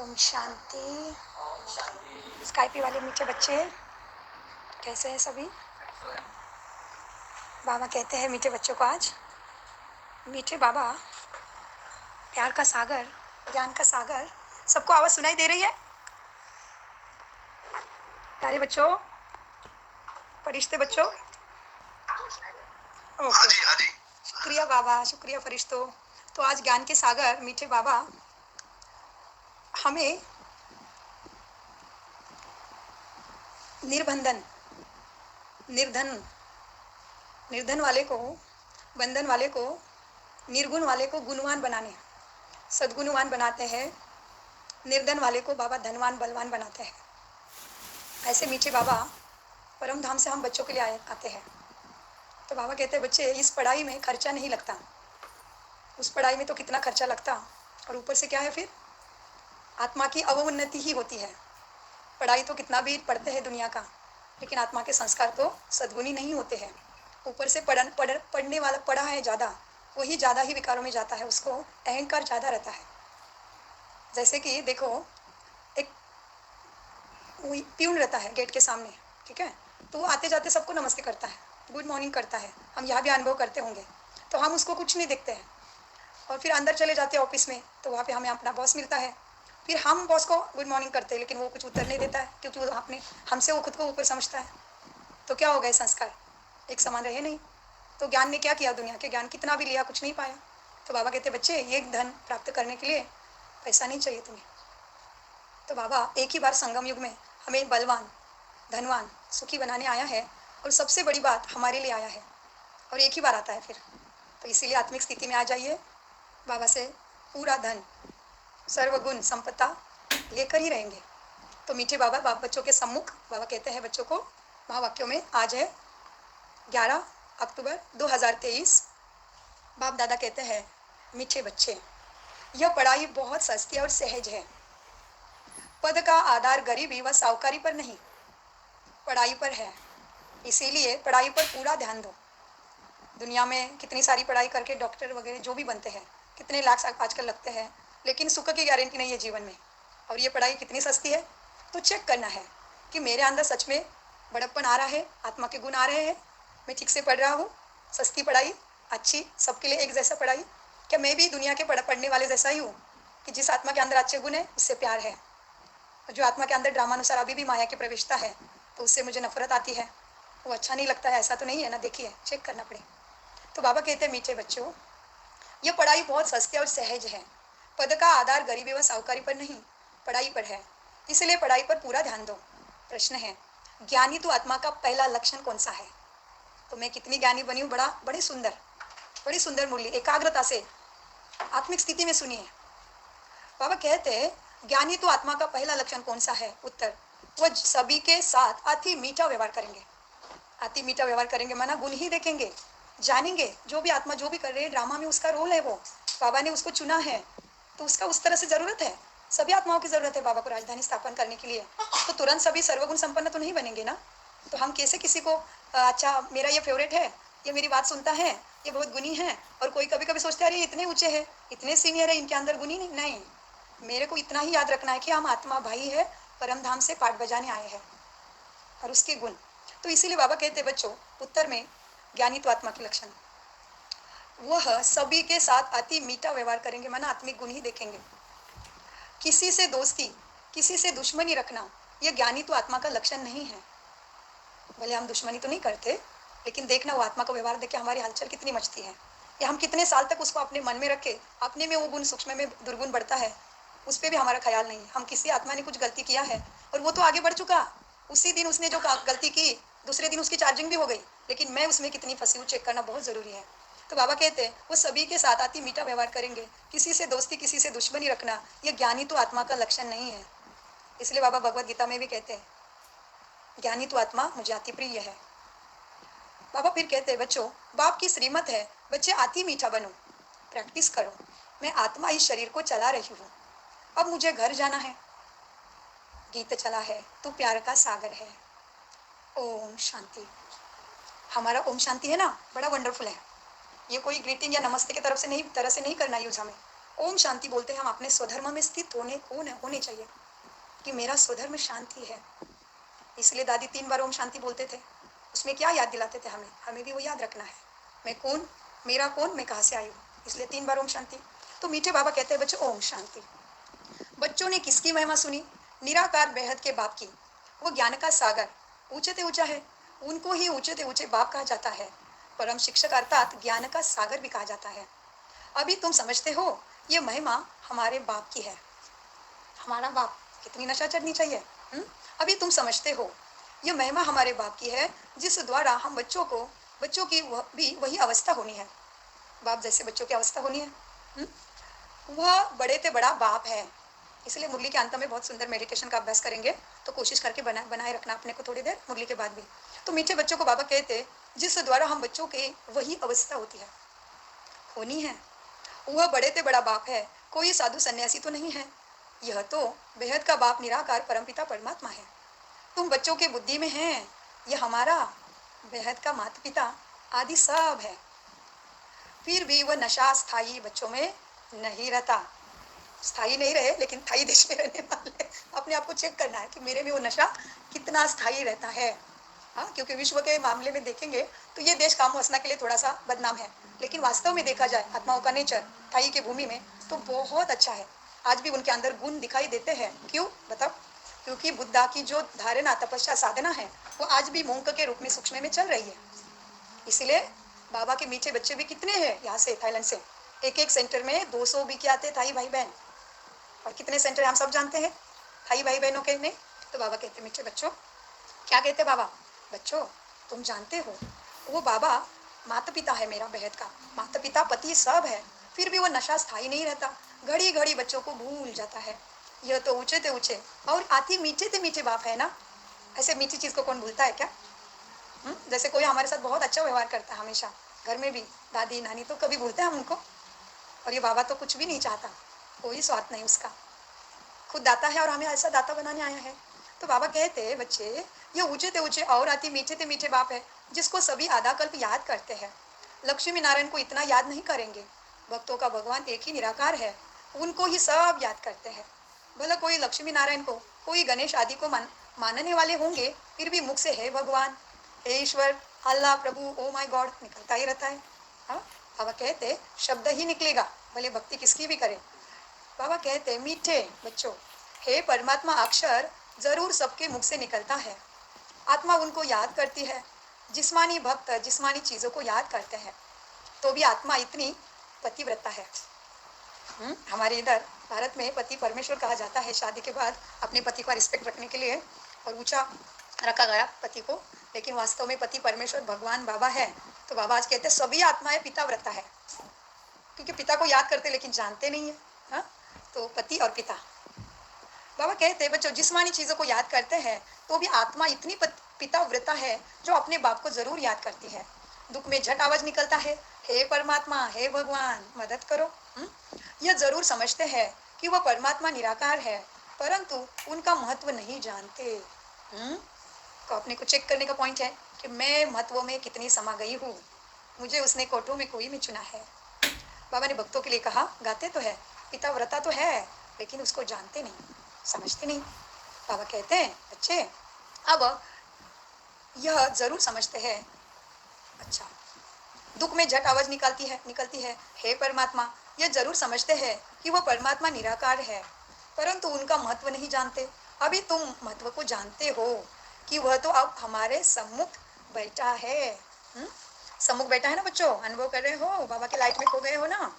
ओम शांति। स्काइपी वाले मीठे बच्चे कैसे हैं सभी? बाबा कहते हैं मीठे बच्चों को आज, मीठे बाबा प्यार का सागर, ज्ञान का सागर। सबको आवाज़ सुनाई दे रही है? प्यारे बच्चों, फरिश्ते बच्चों, ओके, शुक्रिया बाबा, शुक्रिया फरिश्तों। तो आज ज्ञान के सागर मीठे बाबा हमें निर्बंधन, निर्धन वाले को, बंधन वाले को, निर्गुण वाले को गुणवान बनाने, सद्गुणवान बनाते हैं। निर्धन वाले को बाबा धनवान बलवान बनाते हैं। ऐसे मीठे बाबा परम धाम से हम बच्चों के लिए आते हैं। तो बाबा कहते हैं बच्चे, इस पढ़ाई में खर्चा नहीं लगता। उस पढ़ाई में तो कितना खर्चा लगता, और ऊपर से क्या है फिर आत्मा की अवोन्नति ही होती है। पढ़ाई तो कितना भी पढ़ते हैं दुनिया का, लेकिन आत्मा के संस्कार तो सद्गुणी नहीं होते हैं। ऊपर से पढ़ने वाला पढ़ा है ज़्यादा, वही ज़्यादा ही विकारों में जाता है, उसको अहंकार ज़्यादा रहता है। जैसे कि देखो, एक प्यून रहता है गेट के सामने, ठीक है, तो वो आते जाते सबको नमस्ते करता है, गुड मॉर्निंग करता है। हम यहाँ भी अनुभव करते होंगे। तो हम उसको कुछ नहीं देखते हैं, और फिर अंदर चले जाते हैं ऑफिस में, तो वहाँ पे हमें अपना बॉस मिलता है। फिर हम बॉस को गुड मॉर्निंग करते हैं, लेकिन वो कुछ उत्तर नहीं देता है, क्योंकि वो हमसे वो खुद को ऊपर समझता है। तो क्या हो गए, संस्कार एक समान रहे नहीं। तो ज्ञान ने क्या किया, दुनिया के ज्ञान कितना भी लिया, कुछ नहीं पाया। तो बाबा कहते बच्चे, ये धन प्राप्त करने के लिए पैसा नहीं चाहिए तुम्हें। तो बाबा एक ही बार संगम युग में हमें बलवान, धनवान, सुखी बनाने आया है, और सबसे बड़ी बात हमारे लिए आया है, और एक ही बार आता है फिर। तो इसीलिए आत्मिक स्थिति में आ जाइए, बाबा से पूरा धन, सर्वगुण संपदा लेकर ही रहेंगे। तो मीठे बाबा बच्चों के सम्मुख बाबा कहते हैं बच्चों को महावाक्यों में, आज है 11 अक्टूबर 2023। बाप दादा कहते हैं मीठे बच्चे, यह पढ़ाई बहुत सस्ती और सहज है। पद का आधार गरीबी व साहूकारी पर नहीं, पढ़ाई पर है। इसीलिए पढ़ाई पर पूरा ध्यान दो। दुनिया में कितनी सारी पढ़ाई करके डॉक्टर वगैरह जो भी बनते हैं, कितने लाख आजकल लगते हैं, लेकिन सुख की गारंटी नहीं है जीवन में। और ये पढ़ाई कितनी सस्ती है, तो चेक करना है कि मेरे अंदर सच में बड़प्पन आ रहा है, आत्मा के गुण आ रहे हैं, मैं ठीक से पढ़ रहा हूँ। सस्ती पढ़ाई, अच्छी, सबके लिए एक जैसा पढ़ाई। क्या मैं भी दुनिया के पढ़ने वाले जैसा ही हूँ कि जिस आत्मा के अंदर अच्छे गुण है उससे प्यार है, जो आत्मा के अंदर ड्रामानुसार अभी भी माया की प्रवेशता है तो उससे मुझे नफरत आती है, वो अच्छा नहीं लगता है, ऐसा तो नहीं है ना। देखिए, चेक करना पड़े। तो बाबा कहते हैं मीठे बच्चों, यह पढ़ाई बहुत सस्ती और सहज है। पद का आधार गरीबी व साहूकारी पर नहीं, पढ़ाई पर है। इसलिए पढ़ाई पर पूरा ध्यान दो। प्रश्न है, ज्ञानी तो आत्मा का पहला लक्षण कौन सा है? तो मैं कितनी ज्ञानी बनी हूँ, बड़ी सुंदर मूल्य, एकाग्रता से आत्मिक स्थिति में सुनिए। बाबा कहते हैं ज्ञानी तो आत्मा का पहला लक्षण कौन सा है? उत्तर, वह सभी के साथ अति मीठा व्यवहार करेंगे। अति मीठा व्यवहार करेंगे माना गुण ही देखेंगे, जानेंगे जो भी आत्मा जो भी कर रही है ड्रामा में, उसका रोल है, वो बाबा ने उसको चुना है, तो उसका उस तरह से जरूरत है। सभी आत्माओं की जरूरत है बाबा को राजधानी स्थापन करने के लिए। तो तुरंत सभी सर्वगुण संपन्न तो नहीं बनेंगे ना। तो हम कैसे किसी को अच्छा मेरा ये फेवरेट है, ये मेरी बात सुनता है, ये बहुत गुणी है, और कोई कभी कभी सोचते हैं अरे इतने ऊंचे है, इतने सीनियर है, इनके अंदर गुणी नहीं। मेरे को इतना ही याद रखना है कि हम आत्मा भाई है, परम धाम से पाठ बजाने आए हैं, और उसके गुण। तो इसीलिए बाबा कहते बच्चों उत्तर में, ज्ञानी तो आत्मा के लक्षण, वह सभी के साथ अति मीठा व्यवहार करेंगे माना आत्मिक गुण ही देखेंगे। किसी से दोस्ती, किसी से दुश्मनी रखना, यह ज्ञानी तो आत्मा का लक्षण नहीं है। भले हम दुश्मनी तो नहीं करते, लेकिन देखना वो आत्मा का व्यवहार देख के हमारी हलचल कितनी मचती है, या हम कितने साल तक उसको अपने मन में रखे, अपने में वो गुण सूक्ष्म में दुर्गुण बढ़ता है, उस पर भी हमारा ख्याल नहीं। हम किसी आत्मा ने कुछ गलती किया है और वो तो आगे बढ़ चुका, उसी दिन उसने जो गलती की दूसरे दिन उसकी चार्जिंग भी हो गई, लेकिन मैं उसमें कितनी फंसी हूँ चेक करना बहुत ज़रूरी है। तो बाबा कहते हैं वो सभी के साथ अति मीठा व्यवहार करेंगे, किसी से दोस्ती किसी से दुश्मनी रखना, ये ज्ञानी तो आत्मा का लक्षण नहीं है। इसलिए बाबा भगवद गीता में भी कहते हैं ज्ञानी तो आत्मा मुझे अति प्रिय है। बाबा फिर कहते हैं बच्चों, बाप की श्रीमत है बच्चे अति मीठा बनो, प्रैक्टिस करो। मैं आत्मा इस शरीर को चला रही हूँ, अब मुझे घर जाना है। गीत चला है तू प्यार का सागर है। ओम शांति। हमारा ओम शांति है ना, बड़ा वंडरफुल है। ये कोई ग्रीटिंग या नमस्ते की तरफ से नहीं, तरह से नहीं करना यूज हमें, ओम शांति बोलते हैं हम अपने स्वधर्म में स्थित होने चाहिए कि मेरा स्वधर्म शांति है। इसलिए दादी 3 बार ओम शांति बोलते थे। उसमें क्या याद दिलाते थे हमें? हमें भी वो याद रखना है, मैं कौन, मेरा कौन, मैं कहाँ से आई हूँ। इसलिए 3 बार ओम शांति। तो मीठे बाबा कहते हैं बच्चों ओम शांति। बच्चों ने किसकी महिमा सुनी? निराकार बेहद के बाप की। वो ज्ञान का सागर, ऊंचे से ऊंचा है, उनको ही ऊंचे से ऊंचे बाप कहा जाता है। परम शिक्षक अर्थात ज्ञान का सागर भी कहा जाता है। अभी तुम समझते हो ये महिमा हमारे बाप की है। हमारा बाप, कितनी नशा चढ़नी चाहिए। अभी तुम समझते हो ये महिमा हमारे बाप की है, जिस द्वारा हम बच्चों की भी वही अवस्था होनी है। बाप जैसे बच्चों की अवस्था होनी है। वह बड़े से बड़ा बाप है। इसलिए मुरली के अंत में बहुत सुंदर मेडिटेशन का अभ्यास करेंगे, तो कोशिश करके बनाए रखना अपने को थोड़ी देर मुरली के बाद भी। तो मीठे बच्चों को बाबा कहते जिस द्वारा हम बच्चों के वही अवस्था होनी है। वह बड़े से बड़ा बाप है, कोई साधु सन्यासी तो नहीं है। यह तो बेहद का बाप निराकार परमपिता परमात्मा है। तुम बच्चों के बुद्धि में हैं, यह हमारा बेहद का माता पिता आदि सब है। फिर भी वह नशा स्थायी बच्चों में नहीं रहता। स्थायी नहीं रहे लेकिन थाई देश में रहने वाले अपने आप को चेक करना है कि मेरे में वो नशा कितना स्थायी रहता है। हाँ, क्योंकि विश्व के मामले में देखेंगे तो ये देश काम वासना के लिए थोड़ा सा बदनाम है, लेकिन वास्तव में देखा जाए आत्माओं का नेचर थाई की भूमि में तो बहुत अच्छा है। आज भी उनके अंदर गुण दिखाई देते हैं। क्यों बताओ? क्योंकि बुद्धा की जो धारणा तपस्या साधना है वो आज भी मोंक के रूप में सूक्ष्म में चल रही है। इसलिए बाबा के मीठे बच्चे भी कितने हैं यहाँ से थाईलैंड से, एक सेंटर में 200 भी क्या आते थाई भाई बहन। और कितने सेंटर हम सब जानते हैं थाई भाई बहनों के नहीं। तो बाबा कहते मीठे बच्चों, क्या कहते बाबा? बच्चों तुम जानते हो वो बाबा माता पिता है, मेरा बेहद का माता पिता पति सब है। फिर भी वो नशा स्थायी नहीं रहता, घड़ी घड़ी बच्चों को भूल जाता है। यह तो ऊंचे से ऊंचे और आती मीठे से मीठे बाप है ना। ऐसे मीठी चीज को कौन भूलता है क्या? जैसे कोई हमारे साथ बहुत अच्छा व्यवहार करता है हमेशा, घर में भी दादी नानी, तो कभी भूलते हैं हम उनको? और ये बाबा तो कुछ भी नहीं चाहता, कोई स्वार्थ नहीं उसका, खुद दाता है और हमें ऐसा दाता बनाने आया है। तो बाबा कहते बच्चे ये ऊंचे से ऊंचे और आती मीठे से मीठे बाप है, जिसको सभी आधा कल्प याद करते हैं। लक्ष्मी नारायण को इतना याद नहीं करेंगे। भक्तों का भगवान एक ही निराकार है, उनको ही सब याद करते हैं। भला कोई लक्ष्मी नारायण को, कोई गणेश आदि को मानने वाले होंगे, फिर भी मुख से हे भगवान, हे ईश्वर, अल्लाह, प्रभु, ओ माय गॉड निकलता ही रहता है। हाँ, बाबा कहते शब्द ही निकलेगा, भले भक्ति किसकी भी करे। बाबा कहते मीठे बच्चों, हे परमात्मा अक्षर जरूर सबके मुख से निकलता है, आत्मा उनको याद करती है। जिस्मानी भक्त जिस्मानी चीजों को याद करते हैं, तो भी आत्मा इतनी पतिव्रता है। हमारे इधर भारत में पति परमेश्वर कहा जाता है। शादी के बाद अपने पति का रिस्पेक्ट रखने के लिए और ऊंचा रखा गया पति को, लेकिन वास्तव में पति परमेश्वर भगवान बाबा है। तो बाबा आज कहते सभी आत्माएं पिताव्रता है, क्योंकि पिता को याद करते लेकिन जानते नहीं है। हाँ, तो पति और पिता। बाबा कहते हैं बच्चों जिस्मानी चीजों को याद करते हैं, तो भी आत्मा इतनी पिताव्रता है जो अपने बाप को जरूर याद करती है। दुख में झट आवाज निकलता है, हे परमात्मा, हे भगवान मदद करो। यह जरूर समझते हैं कि वह परमात्मा निराकार है, परंतु उनका महत्व नहीं जानते। तो अपने को चेक करने का पॉइंट है कि मैं महत्व में कितनी समा गई हूँ, मुझे उसने कोठों में कोई में चुना है। बाबा ने भक्तों के लिए कहा गाते तो है, पिताव्रता तो है, लेकिन उसको जानते नहीं, समझते नहीं। बाबा कहते हैं बच्चे अब यह जरूर समझते हैं। अच्छा, दुख में झट आवाज निकलती है, हे परमात्मा, यह जरूर समझते हैं कि वह परमात्मा निराकार है, परंतु उनका महत्व नहीं जानते। अभी तुम महत्व को जानते हो कि वह तो अब हमारे सम्मुख बैठा है। सम्मुख बैठा है ना बच्चों, अनुभव कर रहे हो? बाबा के लाइट में खो गए हो ना।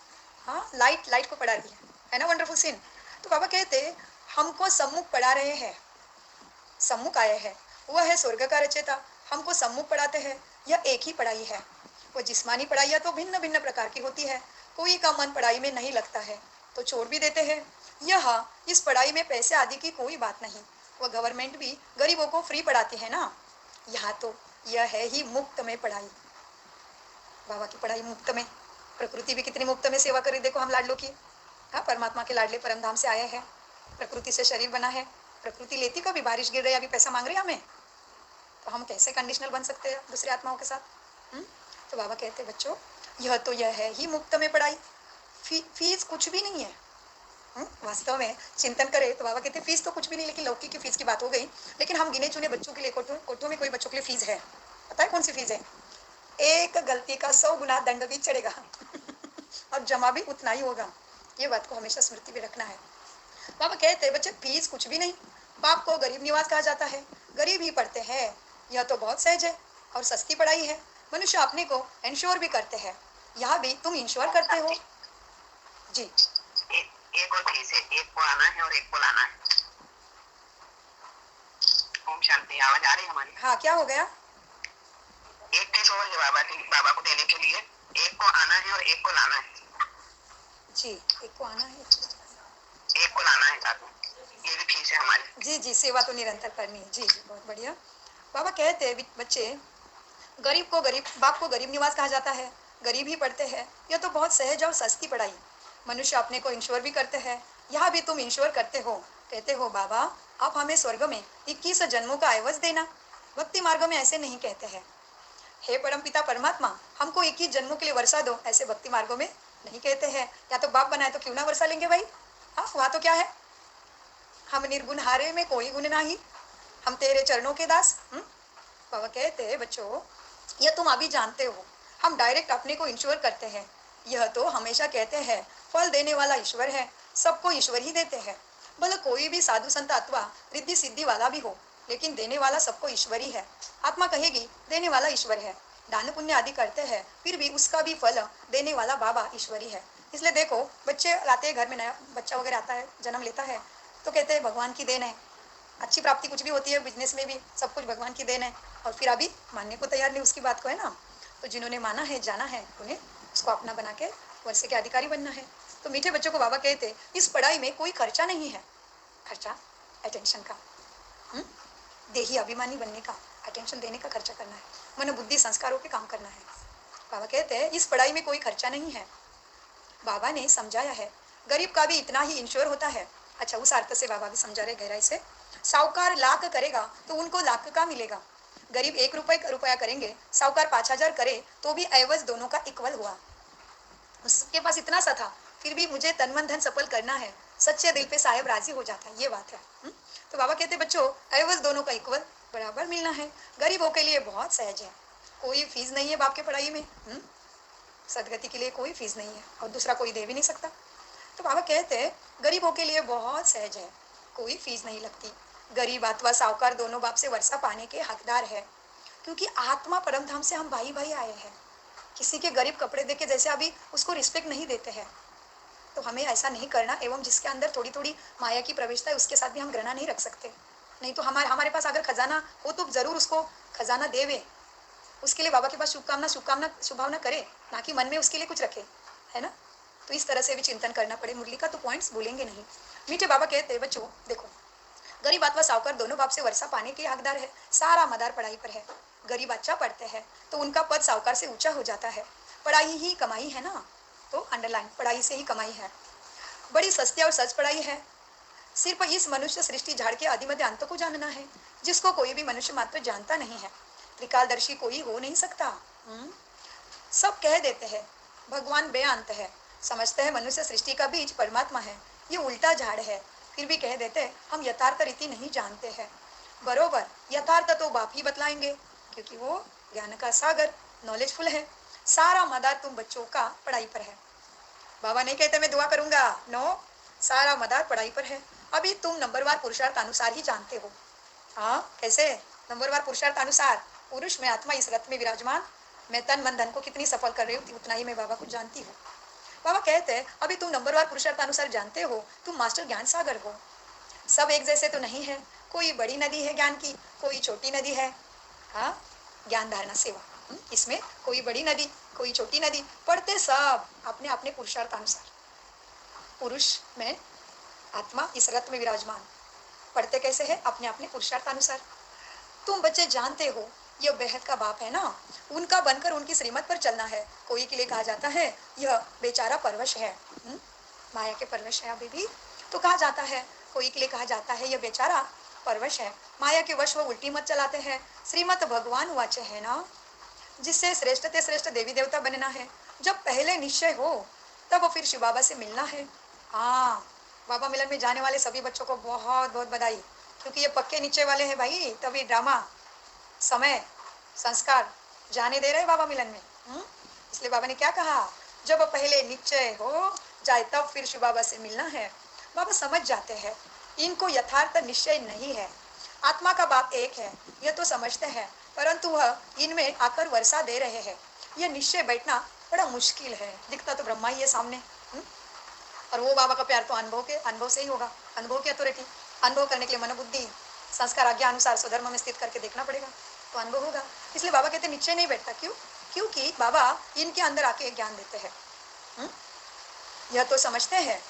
हाँ, लाइट को पढ़ा दिया है ना, वंडरफुल सीन। तो बाबा कहते हमको सम्मुख पढ़ा रहे हैं, सम्मुख आए हैं, वह है स्वर्ग का रचेता, हमको सम्मुख पढ़ाते हैं। यह एक ही पढ़ाई है। वो जिस्मानी पढ़ाइयाँ तो भिन्न भिन्न प्रकार की होती है, कोई का मन पढ़ाई में नहीं लगता है तो छोड़ भी देते हैं। यह इस पढ़ाई में पैसे आदि की कोई बात नहीं, वह गवर्नमेंट भी गरीबों को फ्री पढ़ाती है ना। यहाँ तो यह है ही मुफ्त में पढ़ाई, बाबा की पढ़ाई मुफ्त में। प्रकृति भी कितनी मुफ्त में सेवा करी, देखो हम लाडलों की। हाँ, परमात्मा के लाडले परमधाम से आए हैं, प्रकृति से शरीर बना है। प्रकृति लेती कभी बारिश गिर रही, अभी पैसा मांग रही है हमें, तो हम कैसे कंडीशनल बन सकते हैं दूसरी आत्माओं के साथ? तो बाबा कहते बच्चों यह है ही मुफ्त में पढ़ाई। फीस कुछ भी नहीं है। वास्तव में चिंतन करें तो बाबा कहते हैं फीस तो कुछ भी नहीं, लेकिन लौकिक की फीस की बात हो गई। लेकिन हम गिने चुने बच्चों के लिए कोटों में कोई बच्चों के लिए फीस है, पता है कौन सी फीस है? एक गलती का 100 गुना दंड भी चढ़ेगा और जमा भी उतना ही होगा। ये बात को हमेशा स्मृति में रखना है। बाबा कहते हैं बच्चे फीस कुछ भी नहीं। बाप को गरीब निवास कहा जाता है, गरीब ही पढ़ते हैं, यह तो बहुत सहज है और सस्ती पढ़ाई है। मनुष्य अपने को इंश्योर भी करते हैं, यहाँ भी तुम इंश्योर करते हो जी। एक और फीस है, एक को आना है और एक को लाना है। ओम शांति। आवाज आ रही है हमारी? हाँ, क्या हो गया? एक फीस और है बाबा को देने के लिए, एक को आना है और एक को लाना है जी। एक को आना है, एक को लाना है साथ में, ये भी फीस है हमारी। जी जी, सेवा तो निरंतर करनी है। जी जी, बहुत बढ़िया। बाबा कहते हैं बच्चे गरीब को गरीब, बाप को गरीब निवास कहा जाता है, गरीब ही पढ़ते हैं, यह तो बहुत सहज और सस्ती पढ़ाई। मनुष्य अपने को इंश्योर भी करते हैं, यहाँ भी तुम इंश्योर करते हो। कहते हो बाबा आप हमें स्वर्ग में 21 जन्मों का एवज देना। भक्ति मार्ग में ऐसे नहीं कहते हैं, हे परमपिता परमात्मा हमको 21 जन्मों के लिए वर्षा दो, ऐसे भक्ति मार्गों में नहीं कहते हैं। या तो बाप बनाए तो क्यों ना वर्षा लेंगे भाई। हाँ, वहाँ तो क्या है, हम निर्गुण हारे में कोई गुण नहीं, हम तेरे चरणों के दास। बाबा कहते हैं बच्चों यह तुम अभी जानते हो, हम डायरेक्ट अपने को इंश्योर करते हैं। यह तो हमेशा कहते हैं फल देने वाला ईश्वर है, सबको ईश्वर ही देते हैं। भले कोई भी साधु संत अथवा रिद्धि सिद्धि वाला भी हो, लेकिन देने वाला सबको ईश्वर ही है। आत्मा कहेगी देने वाला ईश्वर है, दान पुण्य आदि करते हैं, फिर भी उसका भी फल देने वाला बाबा ईश्वरी है। इसलिए देखो बच्चे आते हैं घर में, नया बच्चा वगैरह आता है, जन्म लेता है तो कहते हैं भगवान की देन है, अच्छी प्राप्ति कुछ भी होती है, बिजनेस में भी सब कुछ भगवान की देन है। और फिर अभी मानने को तैयार नहीं उसकी बात को, है ना। तो जिन्होंने माना है, जाना है, उन्हें उसको अपना बना के वर्षे के अधिकारी बनना है। तो मीठे बच्चों को बाबा कहते इस पढ़ाई में कोई खर्चा नहीं है। खर्चा अटेंशन का, देही अभिमानी बनने का, अटेंशन देने का खर्चा करना है, मन बुद्धि संस्कारों पे काम करना है। बाबा कहते हैं इस पढ़ाई में कोई खर्चा नहीं है। बाबा ने समझाया है गरीब का भी इतना ही इंश्योर होता है। अच्छा, उस अर्थ से बाबा भी समझा रहे गहराई से। साहूकार लाख करेगा तो उनको लाख का मिलेगा, गरीब 1 रुपया करेंगे, साहूकार 5000 करे तो भी एवज दोनों का इक्वल हुआ। उसके पास इतना सा था, फिर भी मुझे तन मन धन सफल करना है, सच्चे दिल पे साहेब राजी हो जाता है, ये बात है। तो बाबा कहते बच्चों एवज दोनों का इक्वल बराबर मिलना है। गरीबों के लिए बहुत सहज है, कोई फीस नहीं है बाप के पढ़ाई में। सदगति के लिए कोई फीस नहीं है और दूसरा कोई दे भी नहीं सकता। तो बाबा कहते हैं गरीबों के लिए बहुत सहज है, कोई फीस नहीं लगती। गरीब अथवा साहूकार दोनों बाप से वर्षा पाने के हकदार है, क्योंकि आत्मा परम धाम से हम भाई भाई आए हैं। किसी के गरीब कपड़े देके जैसे अभी उसको रिस्पेक्ट नहीं देते हैं, तो हमें ऐसा नहीं करना। एवं जिसके अंदर थोड़ी थोड़ी माया की प्रवेशता है उसके साथ भी हम घृणा नहीं रख सकते। नहीं तो हमारे पास अगर खजाना हो तो जरूर उसको खजाना देवे, उसके लिए बाबा के पास शुभकामना करे, ना कि मन में उसके लिए कुछ रखे, है ना। तो इस तरह से भी चिंतन करना पड़े। मुरली का तो पॉइंट्स भूलेंगे नहीं। मीठे बाबा कहते हैं बच्चों देखो गरीब अथवा साहूकार दोनों बाप से वर्षा पाने के हकदार है। सारा मदार पढ़ाई पर है। गरीब अच्छा पढ़ते हैं तो उनका पद साहूकार से ऊंचा हो जाता है। पढ़ाई ही कमाई है ना, तो अंडरलाइन, पढ़ाई से ही कमाई है। बड़ी सस्ती और सच पढ़ाई है। सिर्फ इस मनुष्य सृष्टि झाड़ के आदि मध्य अंत को जानना है, जिसको कोई भी मनुष्य मात्र जानता नहीं है। त्रिकालदर्शी कोई हो नहीं सकता। सब कह देते हैं भगवान बेअंत है, समझते हैं मनुष्य सृष्टि का बीज परमात्मा है, ये उल्टा झाड़ है। फिर भी कह देते हम यथार्थ रीति नहीं जानते हैं। बरोबर, यथार्थ तो बाप ही बतलाएंगे, क्योंकि वो ज्ञान का सागर, नॉलेजफुल है। सारा मदार तुम बच्चों का पढ़ाई पर है। बाबा नहीं कहते मैं दुआ करूंगा, नो, सारा मदार पढ़ाई पर है। अभी तुम नंबरवार पुरुषार्थ अनुसार ही जानते हो। हाँ, कैसे नंबरवार पुरुषार्थ अनुसार? पुरुष में आत्मा इस रथ में विराजमान, मैं तन मन धन को कितनी सफल कर रही हूँ उतना ही मैं बाबा को जानती हूँ। बाबा कहते हैं अभी तुम नंबरवार पुरुषार्थ अनुसार जानते हो, तुम मास्टर ज्ञान सागर हो। सब एक जैसे तो नहीं है, कोई बड़ी नदी है ज्ञान की, कोई छोटी नदी है। हाँ, ज्ञान धारणा सेवा, इसमें कोई बड़ी नदी कोई छोटी नदी, पढ़ते सब अपने अपने पुरुषार्थ अनुसार। पुरुष में आत्मा इस रथ में विराजमान, पढ़ते कैसे है? अपने अपने पुरुषार्थ अनुसार। तुम बच्चे जानते हो यह बेहद का बाप है ना, उनका बनकर उनकी श्रीमत पर चलना है। कोई के लिए कहा जाता है यह बेचारा परवश है, माया के परवश है अभी भी, तो कहा जाता है। कोई के लिए कहा जाता है यह बेचारा परवश है, माया के वश वो उल्टी मत चलाते हैं। श्रीमत भगवान वाचे है ना, जिससे श्रेष्ठ ते श्रेष्ठ देवी देवता बनना है। जब पहले निश्चय हो तब वो फिर शिव बाबा से मिलना है। हाँ, बाबा मिलन में जाने वाले सभी बच्चों को बहुत बहुत बधाई, क्योंकि ये पक्के नीचे वाले हैं भाई, तभी ड्रामा, समय, संस्कार जाने दे रहे बाबा मिलन में। इसलिए बाबा ने क्या कहा, जब पहले निश्चय हो जाए तब फिर शिव बाबा से मिलना है। बाबा समझ जाते हैं इनको यथार्थ निश्चय नहीं है, आत्मा का बाप एक है, यह तो समझते हैं, परंतु वह इनमें आकर वर्षा दे रहे हैं। यह निश्चय बैठना बड़ा मुश्किल है, दिखता तो ब्रह्मा ही है सामने। और वो बाबा का प्यार तो अनुभव से ही होगा, अनुभव की अथॉरिटी। अनुभव करने के लिए मन बुद्धि संस्कार आज्ञा अनुसार स्वधर्म में स्थित करके देखना पड़ेगा, तो अनुभव होगा। इसलिए बाबा कहते निश्चय नहीं बैठता, क्यों? क्योंकि बाबा इनके अंदर आके ज्ञान देते हैं। यह तो समझते हैं,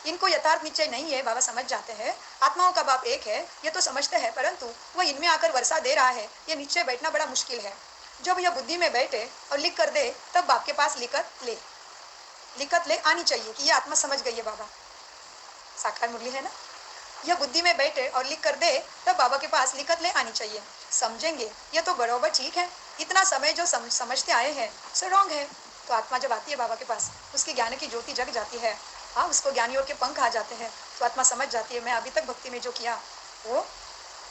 इनको यथार्थ निश्चय नहीं है, बाबा समझ जाते हैं आत्माओं का बाप एक है, ये तो समझते हैं, परंतु वह इनमें आकर वर्षा दे रहा है। यह निश्चय बैठना बड़ा मुश्किल है। जब यह बुद्धि में बैठे और लिख कर दे, तब बाप के पास लिखत ले आनी चाहिए कि यह आत्मा समझ गई है। बाबा साकार मुरली है ना, यह बुद्धि में बैठे और लिख कर दे, तब बाबा के पास लिखत ले आनी चाहिए। समझेंगे यह तो बराबर ठीक है, इतना समय जो समझते आए हैं सो रॉन्ग है। तो आत्मा जब आती है बाबा के पास, उसकी ज्ञान की ज्योति जग जाती है। हाँ, उसको ज्ञानियों के पंख आ जाते हैं, तो आत्मा समझ जाती है मैं अभी तक भक्ति में जो किया वो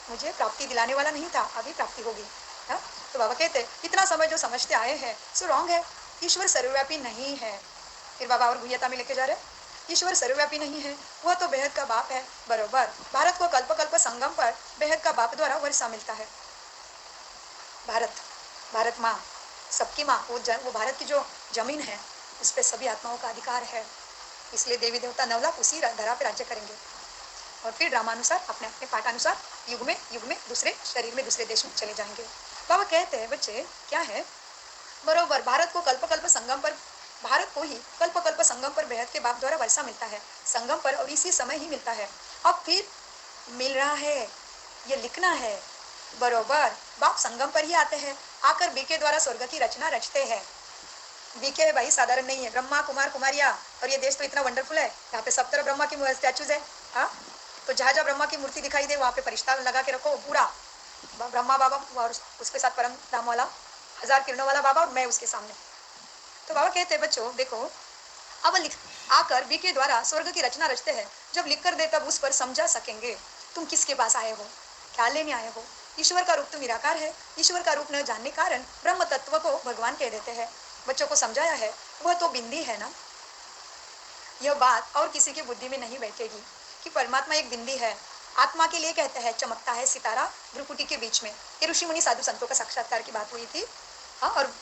मुझे प्राप्ति दिलाने वाला नहीं था, अभी प्राप्ति होगी। हाँ, तो बाबा कहते इतना समय जो समझते आए हैं सो रॉन्ग है, ईश्वर सर्वव्यापी नहीं है। फिर बाबा और गुह्यता में लेके जा रहे, ईश्वर सर्वव्यापी नहीं है, वह तो बेहद का बाप है। बरोबर, भारत को कल्प कल्प संगम पर बेहद का बाप द्वारा वर्षा मिलता है। भारत माँ, सबकी माँ, वो भारत की जो जमीन है उस पर सभी आत्माओं का अधिकार है। इसलिए देवी देवता 9 लाख उसी धरा पे राज्य करेंगे, और फिर ड्रामानुसार अपने अपने पाठानुसार युग में दूसरे शरीर में दूसरे देश में चले जाएंगे। बाबा कहते हैं बच्चे क्या है, बरोबर, भारत को ही कल्प कल्प संगम पर बेहद के बाप द्वारा वर्षा मिलता है, संगम पर, और इसी समय ही मिलता है। अब फिर मिल रहा है, ये लिखना है। बरोबर, बाप संगम पर ही आते हैं, आकर बीके द्वारा स्वर्ग की रचना रचते हैं। बीके है भाई, साधारण नहीं है, ब्रह्मा कुमार कुमारिया, और ये देश तो इतना वंडरफुल है, यहाँ पे सब तरह ब्रह्मा की स्टैचूज है। हाँ, तो जहाँ जहाँ ब्रह्मा की मूर्ति दिखाई दे वहाँ पे फरिश्ता लगा के रखो, पूरा ब्रह्मा बाबा और उसके साथ परम धाम वाला 1000 किरणों वाला बाबा, और मैं उसके सामने। तो बाबा कहते हैं बच्चों देखो, अब आकर बीके द्वारा स्वर्ग की रचना रचते हैं। जब लिख कर दे तब उस पर समझा सकेंगे तुम किसके पास आए हो, क्या लेने आए हो। ईश्वर का रूप तो निराकार है, ईश्वर का रूप न जानने कारण ब्रह्म तत्व को भगवान कह देते हैं। बच्चों को समझाया है, वह तो बिंदी है ना। यह बात और किसी की बुद्धि में नहीं बैठेगी कि परमात्मा एक बिंदी है। आत्मा के लिए कहते हैं चमकता है सितारा भ्रुकुटी के बीच में। ये ऋषि मुनि साधु संतों का साक्षात्कार की बात हुई थी। हाँ, और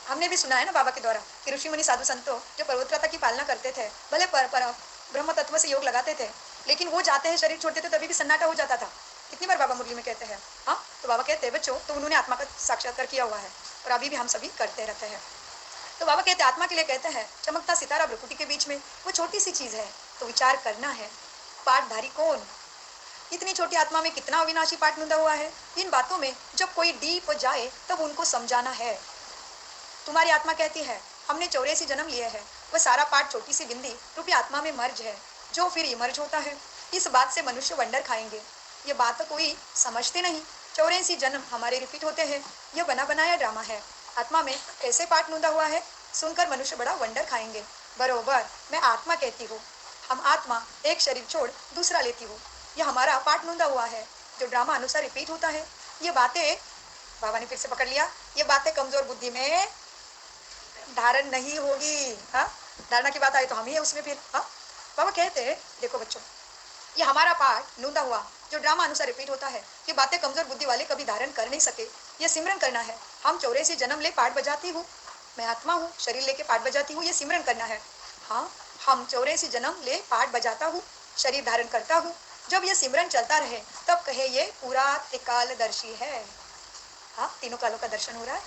हमने भी सुना है ना बाबा के द्वारा कि ऋषि मुनि साधु संतों जो पर्वत्रता की पालना करते थे, भले ब्रह्म तत्व से योग लगाते थे, लेकिन वो जाते हैं शरीर छोड़ते थे तभी भी सन्नाटा हो जाता था। कितनी बार बाबा मुरली में कहते हैं। हाँ, तो बाबा कहते हैं बच्चों, तो उन्होंने आत्मा का साक्षात्कार किया हुआ है, और अभी भी हम सभी करते रहते हैं। तो बाबा कहते हैं आत्मा के लिए कहते हैं चमकता सितारा भ्रुकुटी के बीच में, वो छोटी सी चीज है, तो विचार करना है पाठधारी कौन। इतनी छोटी आत्मा में कितना अविनाशी पाठ नुदा हुआ है। इन बातों में जब कोई डीप जाए तब उनको समझाना है। तुम्हारी आत्मा कहती है हमने 84 जन्म लिए हैं, वह सारा पाठ छोटी सी बिंदी रूपी आत्मा में मर्ज है, जो फिर इमर्ज होता है। इस बात से मनुष्य वंडर खाएंगे। ये बात तो कोई समझते नहीं। 84 जन्म हमारे रिपीट होते हैं, यह बना बनाया ड्रामा है। आत्मा में ऐसे पाठ नूदा हुआ है, सुनकर मनुष्य बड़ा वंडर खाएंगे। बरोबर, मैं आत्मा कहती हूँ, हम आत्मा एक शरीर छोड़ दूसरा लेती हूँ। यह हमारा पाठ नूदा हुआ है, जो ड्रामा अनुसार रिपीट होता है। ये बातें, बाबा ने फिर से पकड़ लिया, ये बातें कमजोर बुद्धि में धारण नहीं होगी। हाँ, धारणा की बात आई तो हम ही है उसमें फिर। हाँ, बाबा कहते हैं देखो बच्चों, ये हमारा पाठ नूदा हुआ जो ड्रामा अनुसार रिपीट होता है, ये बातें कमजोर बुद्धि वाले कभी धारण कर नहीं सके। ये सिमरन करना है। हम 84 जन्म ले पाठ बजाती हूँ, मैं आत्मा हूँ, शरीर लेके पाठ बजाती हूँ, ये सिमरन करना है। हाँ, हम 84 जन्म ले पाठ बजाता हूँ, शरीर धारण करता हूँ। जब ये सिमरन चलता रहे तब कहे ये पूरा त्रिकालदर्शी है। हाँ, तीनों कालों का दर्शन हो रहा है।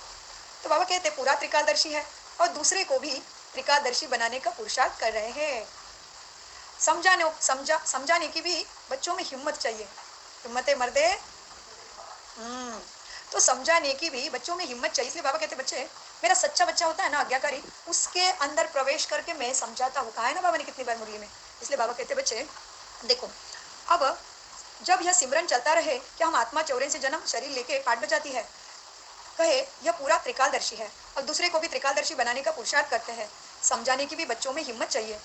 तो बाबा कहते पूरा त्रिकालदर्शी है, और दूसरे को भी त्रिकालदर्शी बनाने का पुरुषार्थ कर रहे हैं। समझाने की भी बच्चों में हिम्मत चाहिए। हिम्मत है मर्दे। तो समझाने की भी बच्चों में हिम्मत चाहिए। इसलिए बाबा कहते बच्चे, मेरा सच्चा बच्चा होता है ना आज्ञाकारी, उसके अंदर प्रवेश करके मैं समझाता हूँ। कहा है ना बाबा ने कितनी बार मुरली में। इसलिए बाबा कहते बच्चे देखो, अब जब यह सिमरन चलता रहे कि हम आत्मा 84 जन्म शरीर लेके पाठ बजाती है, कहे यह पूरा त्रिकालदर्शी है, और दूसरे को भी त्रिकालदर्शी बनाने का पुरुषार्थ करते हैं। समझाने की भी बच्चों में हिम्मत चाहिए।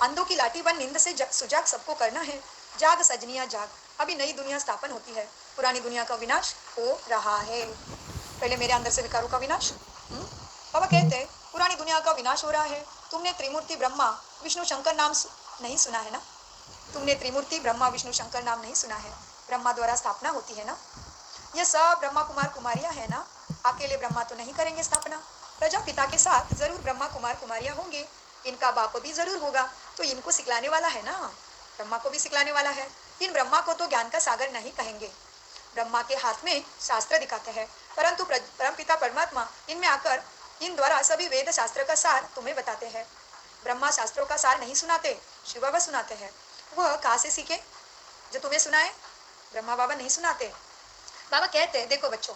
अंधों की लाठी बन नींद से सुजाग सबको करना है। जाग सजनिया जाग, अभी नई दुनिया स्थापन होती है, पुरानी दुनिया का विनाश हो रहा है। पहले मेरे अंदर से विकारों का विनाश। बाबा कहते हैं पुरानी दुनिया का विनाश हो रहा है। तुमने त्रिमूर्ति ब्रह्मा विष्णु शंकर नाम नहीं सुना है ना? तुमने त्रिमूर्ति ब्रह्मा विष्णु शंकर नाम नहीं सुना है? ब्रह्मा द्वारा स्थापना होती है ना? ये सब ब्रह्मा कुमार कुमारियां है ना? अकेले ब्रह्मा तो नहीं करेंगे स्थापना, प्रजापिता के साथ जरूर ब्रह्मा कुमार कुमारियां होंगे। इनका बाप भी जरूर होगा, तो इनको सिखलाने वाला है ना, ब्रह्मा को भी सिखलाने वाला है। इन ब्रह्मा को तो ज्ञान का सागर नहीं कहेंगे। ब्रह्मा के हाथ में शास्त्र दिखाते हैं, परंतु परमपिता परमात्मा इनमें आकर इन द्वारा सभी वेद शास्त्र का सार तुम्हें बताते हैं। ब्रह्मा शास्त्रों का सार नहीं सुनाते, शिव बाबा सुनाते हैं। वह कहाँ से सीखे जो तुम्हें सुनाए? ब्रह्मा बाबा नहीं सुनाते। बाबा कहते हैं देखो बच्चों,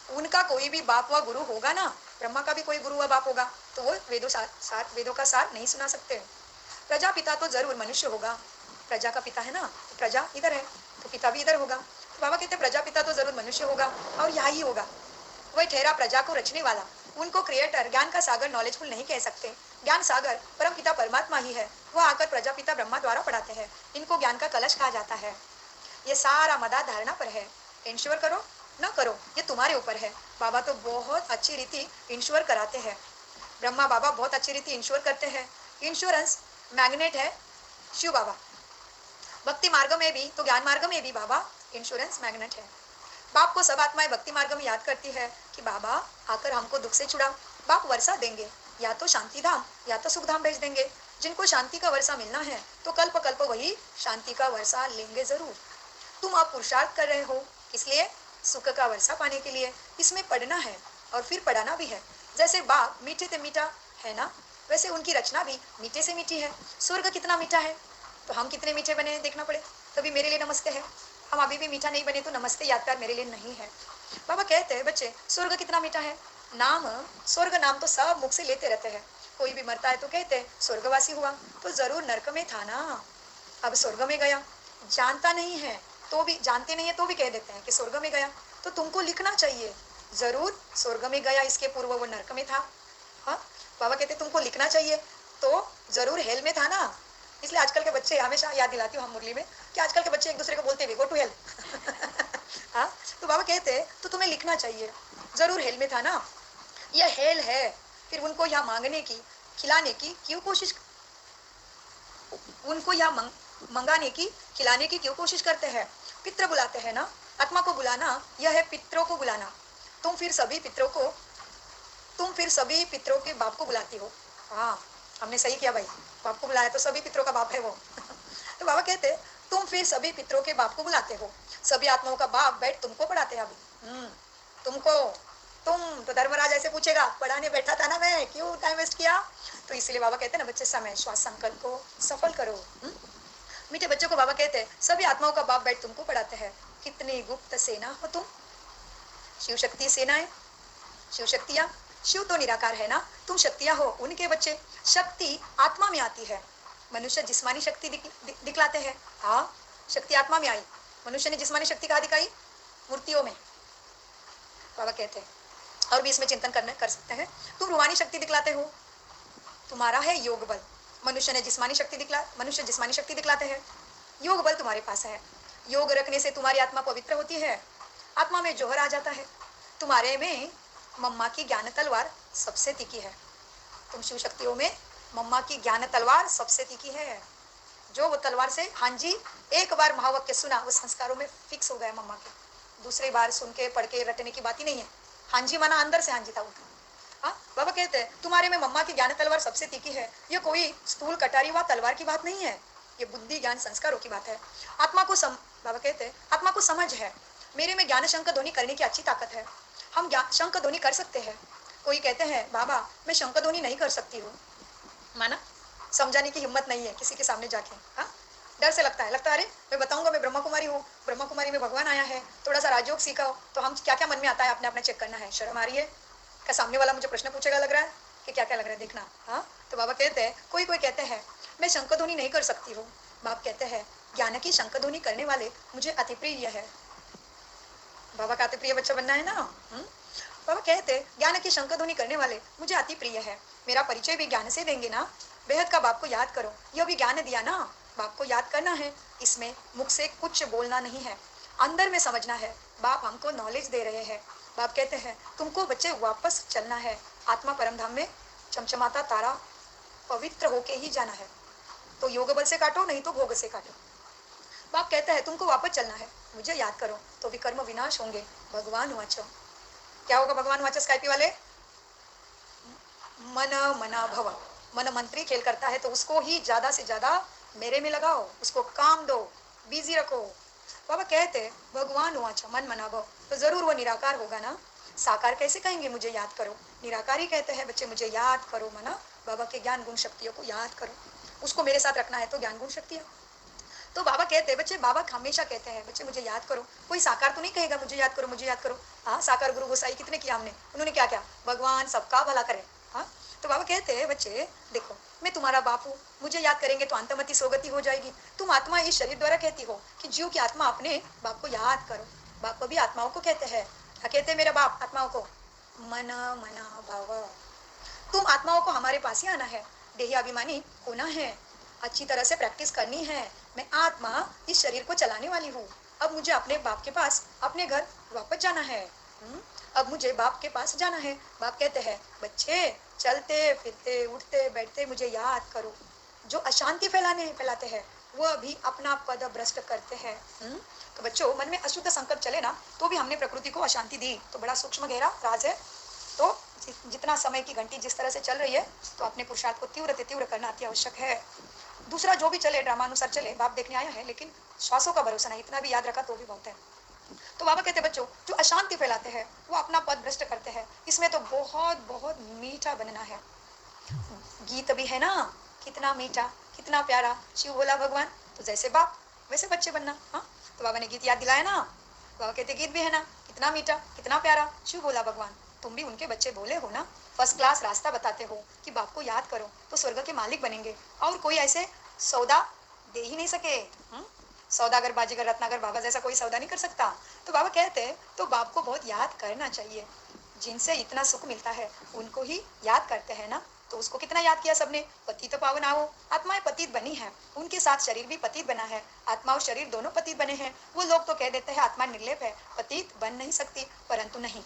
उनका कोई भी बाप व गुरु होगा ना, ब्रह्मा का भी कोई गुरु व बाप होगा, तो वो वेदों का सार नहीं सुना सकते। प्रजापिता तो जरूर मनुष्य होगा, प्रजा का पिता है ना, तो प्रजा इधर है तो पिता भी इधर होगा। तो बाबा कहते प्रजापिता तो जरूर मनुष्य होगा और यहाँ ही होगा। वह ठहरा प्रजा को रचने वाला, उनको क्रिएटर ज्ञान का सागर नॉलेजफुल नहीं कह सकते। ज्ञान सागर परम पिता परमात्मा ही है, वह आकर प्रजापिता ब्रह्मा द्वारा पढ़ाते हैं। इनको ज्ञान का कलश कहा जाता है। ये सारा मदा धारणा पर है, इंश्योर करो न करो ये तुम्हारे ऊपर है। बाबा तो बहुत अच्छी रीति इंश्योर कराते हैं, ब्रह्मा बाबा बहुत अच्छी रीति इंश्योर करते हैं। इंश्योरेंस मैग्नेट है शिव बाबा। भक्ति मार्ग में भी तो ज्ञान मार्ग में भी बाबा इंश्योरेंस मैग्नेट है। बाप को सब आत्माएं भक्ति मार्ग में याद करती है कि बाबा आकर हमको दुख से छुड़ाओ। बाप वर्षा देंगे, या तो शांति धाम या तो सुख धाम भेज देंगे। जिनको शांति का वर्षा मिलना है तो कल्प कल्प वही शांति का वर्षा लेंगे जरूर। तुम अब पुरुषार्थ कर रहे हो, इसलिए सुख का वर्षा पाने के लिए इसमें पढ़ना है और फिर पढ़ाना भी है। जैसे बाप मीठे से मीठा है ना, वैसे उनकी रचना भी मीठे से मीठी है। स्वर्ग कितना मीठा है, तो हम कितने मीठे बने हैं देखना पड़े, तभी मेरे लिए नमस्ते है। हम अभी भी मीठा नहीं बने तो नमस्ते याद प्यार मेरे लिए नहीं है। बाबा कहते हैं बच्चे स्वर्ग कितना मीठा है। नाम स्वर्ग नाम तो सब मुख से लेते रहते हैं। कोई भी मरता है तो कहते हैं स्वर्गवासी हुआ, तो जरूर नरक में था ना, अब स्वर्ग में गया। जानता नहीं है तो भी, जानते नहीं है तो भी कह देते हैं कि स्वर्ग में गया। तो तुमको लिखना चाहिए जरूर स्वर्ग में गया, इसके पूर्व वो नरक में था। हाँ, बाबा कहते तुमको लिखना चाहिए तो जरूर हेल में था ना। इसलिए आजकल के बच्चे, हमेशा याद दिलाती हूँ हम मुरली में कि आजकल के बच्चे एक दूसरे को बोलते हैं गो टू हेल। हाँ, तो बाबा कहते तो तुम्हें लिखना चाहिए जरूर हेल में था ना, यह हेल है। फिर उनको यहाँ मांगने की खिलाने की क्यों कोशिश, उनको यहाँ मंगाने की खिलाने की क्यों कोशिश करते हैं? पितृ बुलाते हैं ना, आत्मा को बुलाना यह है पितरों को बुलाना। तुम फिर सभी पितरों के बाप को बुलाती हो। हाँ, हमने सही किया भाई, बाप को बुलाया तो सभी पितरों का बाप है वो। तो बाबा कहते तुम फिर सभी पितरों के बाप को बुलाते हो, सभी आत्माओं का बाप बैठ तुमको पढ़ाते हैं अभी। तुम तो धर्मराज ऐसे पूछेगा पढ़ाने बैठा था ना मैं, क्यों टाइम वेस्ट किया? तो इसलिए बाबा कहते हैं ना बच्चे समय श्वास संकल्प को सफल करो। मीठे बच्चों को बाबा कहते हैं सभी आत्माओं का बाप बैठ तुमको पढ़ाते हैं। कितनी गुप्त सेना हो तुम, शिव शक्ति सेनाएं, शिव शक्तियां। शिव तो निराकार है ना, तुम शक्तियां हो उनके बच्चे। शक्ति आत्मा में आती है, मनुष्य जिस्मानी शक्ति दिखलाते हैं। हाँ, शक्ति आत्मा में आई, मनुष्य ने जिस्मानी शक्ति कहाँ दिखाई? मूर्तियों में, बाबा कहते हैं। और भी इसमें चिंतन कर सकते हैं। तुम रूहानी शक्ति दिखलाते हो, तुम्हारा है योग बल। मनुष्य जिस्मानी शक्ति दिखलाते हैं, योग बल तुम्हारे पास है। योग रखने से तुम्हारी आत्मा पवित्र होती है, आत्मा में जोहर आ जाता है। तुम्हारे में मम्मा की ज्ञान तलवार सबसे तीखी है। तुम शिव शक्तियों में मम्मा की ज्ञान तलवार सबसे तीखी है। जो वो तलवार से हाँ जी एक बार महावाक्य सुना, वो संस्कारों में फिक्स हो गया मम्मा के। दूसरी बार सुन के पढ़ के रटने की बात ही नहीं है। हाँ जी माना अंदर से हाँ जी था उनका। हाँ, बाबा कहते हैं तुम्हारे में मम्मा की ज्ञान तलवार सबसे तीखी है। ये कोई स्थूल कटारी व तलवार की बात नहीं है, ये बुद्धि ज्ञान संस्कारों की बात है। आत्मा को बाबा कहते हैं आत्मा को समझ है, मेरे में ज्ञान शंख ध्वनि करने की अच्छी ताकत है। हम शंख ध्वनि कर सकते हैं। कोई कहते हैं बाबा मैं शंख ध्वनि नहीं कर सकती हूँ, माना समझाने की हिम्मत नहीं है किसी के सामने जाके। हाँ, डर से लगता है अरे मैं बताऊंगा मैं ब्रह्मा कुमारी हूँ, ब्रह्मा कुमारी में भगवान आया है, थोड़ा सा राजयोग सीखा हो, तो हम क्या क्या मन में आता है अपने अपने चेक करना है। शर्म आ रही है क्या? सामने वाला मुझे प्रश्न पूछेगा लग रहा है कि क्या क्या लग रहा है देखना। हाँ, तो बाबा कहते हैं कोई कहते हैं मैं शंख ध्वनि नहीं कर सकती हूँ। बाप कहते हैं ज्ञान की शंख ध्वनि करने वाले मुझे अति प्रिय है। बाबा का अति प्रिय बच्चा बनना है ना। बाबा कहते ज्ञान की शंखध्वनि करने वाले मुझे अति प्रिय है, मेरा परिचय भी ज्ञान से देंगे ना। बेहद का बाप को याद करो, यह भी ज्ञान दिया ना, बाप को याद करना है, इसमें मुख से कुछ बोलना नहीं है, अंदर में समझना है। बाप हमको नॉलेज दे रहे हैं। बाप कहते हैं तुमको बच्चे वापस चलना है, आत्मा परमधाम में चमचमाता तारा पवित्र होके ही जाना है। तो योग बल से काटो, नहीं तो भोग से काटो। बाप कहता है तुमको वापस चलना है, मुझे याद करो तो विकर्म विनाश होंगे। भगवान वाचो, क्या होगा भगवान वाचो स्काइपी वाले? मन मना भव। मन मंत्री खेल करता है तो उसको ही ज्यादा से ज्यादा मेरे में लगाओ, उसको काम दो, बिजी रखो। बाबा कहते भगवान वाचा मन मना भव, तो जरूर वो निराकार होगा ना। साकार कैसे कहेंगे मुझे याद करो? निराकार ही कहते हैं बच्चे मुझे याद करो मना। बाबा के ज्ञान गुण शक्तियों को याद करो, उसको मेरे साथ रखना है तो ज्ञान गुण शक्तियाँ। तो बाबा कहते हैं बच्चे, बाबा हमेशा कहते हैं बच्चे मुझे याद करो। कोई साकार तो नहीं कहेगा मुझे याद करो, मुझे याद करो। हाँ, साकार गुरु गोसाई कितने किया हमने, उन्होंने क्या क्या, भगवान सबका भला करे। हाँ, तो बाबा कहते हैं बच्चे देखो मैं तुम्हारा बाप हूँ, मुझे याद करेंगे तो अंतमति सोगति हो जाएगी। तुम आत्मा इस शरीर द्वारा कहती हो कि जीव की आत्मा अपने बाप को याद करो। बाप को भी आत्माओं को कहते हैं, क्या कहते हैं मेरा बाप आत्माओं को? मन मना भाव। तुम आत्माओं को हमारे पास ही आना है, देही अभिमानी होना है, अच्छी तरह से प्रैक्टिस करनी है। मैं आत्मा इस शरीर को चलाने वाली हूँ, अब मुझे अपने बाप के पास अपने घर वापस जाना है। अब मुझे बाप के पास जाना है। बाप कहते हैं बच्चे चलते फिरते उठते बैठते मुझे याद करो। जो अशांति फैलाते हैं वह भी अपना पद भ्रष्ट करते हैं। तो बच्चों मन में अशुद्ध संकल्प चले ना तो भी हमने प्रकृति को अशांति दी, तो बड़ा सूक्ष्म गहरा राज है। तो जितना समय की घंटी जिस तरह से चल रही है तो अपने पुरुषार्थ को तीव्र करना अति आवश्यक है। दूसरा जो भी चले ड्रामा अनुसार चले, बाप देखने आया है लेकिन श्वासों का भरोसा नहीं, इतना भी याद रखा तो भी बहुत है। तो बाबा कहते हैं बच्चों जो अशांति फैलाते हैं वो अपना पद भ्रष्ट करते हैं, इसमें तो बहुत बहुत मीठा बनना है। गीत भी है ना, कितना मीठा कितना प्यारा, शिव बोला भगवान, तो जैसे बाप वैसे बच्चे बनना। हाँ, तो बाबा ने गीत याद दिलाया ना। बाबा कहते गीत भी है ना, कितना मीठा कितना प्यारा, शिव बोला भगवान, तुम भी उनके बच्चे बोले हो ना। फर्स्ट क्लास रास्ता बताते हो कि बाप को याद करो तो स्वर्ग के मालिक बनेंगे, और कोई ऐसे सौदा दे ही नहीं सके। सौदागर बाजीगर रत्नागर बाबा जैसा कोई सौदा नहीं कर सकता। तो बाबा कहते हैं तो बाप को बहुत याद करना चाहिए, जिनसे इतना सुख मिलता है उनको ही याद करते हैं ना। तो उसको कितना याद किया सबने, पतित पावन आओ, आत्माएं पतित बनी है, उनके साथ शरीर भी पतित बना है, आत्मा और शरीर दोनों पतित बने हैं। वो लोग तो कह देते हैं आत्मा निर्लेप है, पतित बन नहीं सकती, परंतु नहीं,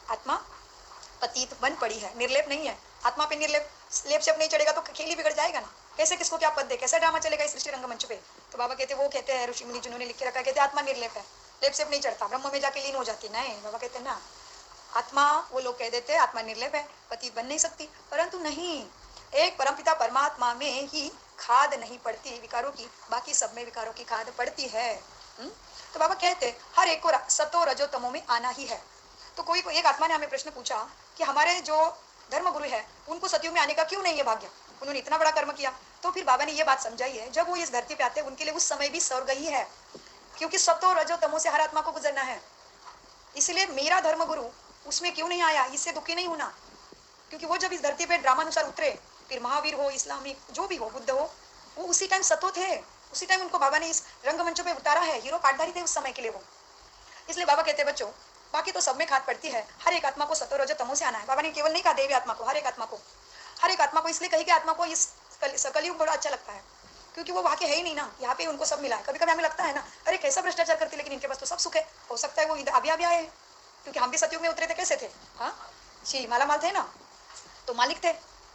आत्मा पतित बन पड़ी है, निर्लेप नहीं है। आत्मा पे निर्लेप लेप से नहीं चढ़ेगा तो खेल ही बिगड़ जाएगा ना, कैसे किसको क्या पद दे, कैसा ड्रामा चलेगा इस सृष्टि रंगमंच पे। तो बाबा कहते वो कहते हैं ऋषि मुनि जिन्होंने लिख के रखा, कहते आत्मा निर्लेप है, लेप से नहीं चढ़ता, ब्रह्म में जाके लीन हो जाती। नहीं, बाबा कहते ना, आत्मा वो लोग कह देते हैं आत्मा निर्लेप है, पतित बन नहीं सकती, परंतु नहीं, एक परमपिता परमात्मा में ही खाद नहीं पड़ती विकारों की, बाकी सब में विकारों की खाद पड़ती है। तो बाबा कहते हर एक को सतो रजो तमो में आना ही है। तो कोई एक आत्मा ने हमें प्रश्न पूछा कि हमारे जो धर्म गुरु है उनको सतयुग में आने का क्यों नहीं है भाग्य, उन्होंने इतना बड़ा कर्म किया। तो फिर बाबा ने ये बात समझाई है, जब वो इस धरती पे आते हैं उनके लिए उस समय भी स्वर्ग ही है, क्योंकि सतो रजो तमो से हर आत्मा को गुजरना है। इसलिए मेरा धर्म गुरु उसमें क्यों नहीं आया, इससे दुखी नहीं होना, क्योंकि वो जब इस धरती पे ड्रामानुसार उतरे, फिर महावीर हो, इस्लामिक जो भी हो, बुद्ध हो, वो उसी टाइम सतो थे, उसी टाइम उनको बाबा ने इस रंगमंचों पे उतारा है, हीरो पाटधारी थे उस समय के लिए वो। इसलिए बाबा कहते हैं बच्चों बाकी तो सब में खाद पड़ती है, हर एक आत्मा को सतो रजो तमो से आना है। बाबा ने केवल नहीं कहा देवी आत्मा को, हर एक आत्मा को, हर एक आत्मा को। इसलिए कही कि आत्मा को इस कलयुग बड़ा अच्छा लगता है, क्योंकि वो वहाँ के है ही नहीं ना, यहाँ पे उनको सब मिला है। कभी कभी हमें लगता है ना अरे कैसा भ्रष्टाचार करती, लेकिन इनके पास तो सब सुख है। हो सकता है वो अभी अभी आए, क्योंकि हम भी सतयुग में उतरे थे, कैसे थे, हाँ जी माला माल थे ना, तो मालिक थे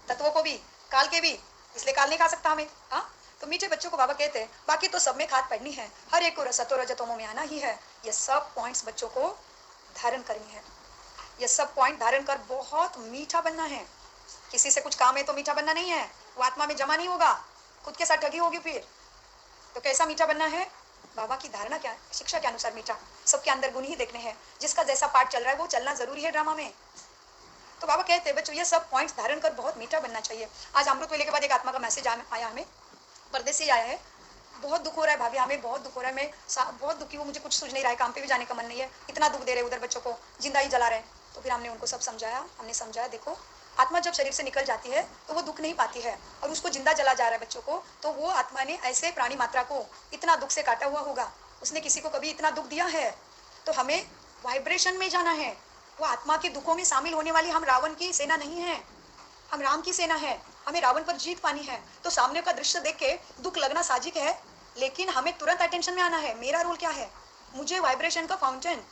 तत्वों को भी काल के भी, इसलिए काल नहीं खा सकता हमें। हाँ, तो मीठे बच्चों को बाबा कहते हैं बाकी तो सब में खाद पड़नी है, हर एक को सतो रजो तमो में आना ही है। ये सब पॉइंट्स बच्चों को धारण करनी है, ये सब पॉइंट धारण कर बहुत मीठा बनना है। किसी से कुछ काम है तो मीठा बनना नहीं है, वो आत्मा में जमा नहीं होगा, खुद के साथ ठगी होगी फिर। तो कैसा मीठा बनना है, बाबा की धारणा क्या, शिक्षा के अनुसार मीठा। सबके अंदर गुण ही देखने हैं, जिसका जैसा पार्ट चल रहा है वो चलना जरूरी है ड्रामा में। तो बाबा कहते हैं बच्चों ये सब पॉइंट्स धारण कर बहुत मीठा बनना चाहिए। आज अमृत वेले के बाद एक आत्मा का मैसेज आया, हमें परदेश से आया है, बहुत दुख हो रहा है भाभी, हमें बहुत दुख हो रहा है, मैं बहुत दुखी हूँ, मुझे कुछ सूझ नहीं रहा है, काम पे भी जाने का मन नहीं है, इतना दुख दे रहे उधर बच्चों को, जिंदा ही जला रहे हैं। तो फिर हमने उनको सब समझाया, हमने समझाया देखो आत्मा जब शरीर से निकल जाती है तो वो दुख नहीं पाती है, और उसको जिंदा जला जा रहा है बच्चों को, तो वो आत्मा ने ऐसे प्राणी मात्रा को इतना दुख से काटा हुआ होगा, उसने किसी को कभी इतना दुख दिया है। तो हमें वाइब्रेशन में जाना है, वो आत्मा के दुखों में शामिल होने वाली हम रावण की सेना नहीं है, हम राम की सेना है। हमें रावण पर जीत पानी है। तो सामने का दृश्य देख के दुख लगना साजिक है, लेकिन हमें तुरंत अटेंशन में आना है। मेरा रोल क्या है? मुझे वाइब्रेशन का फाउंटेन,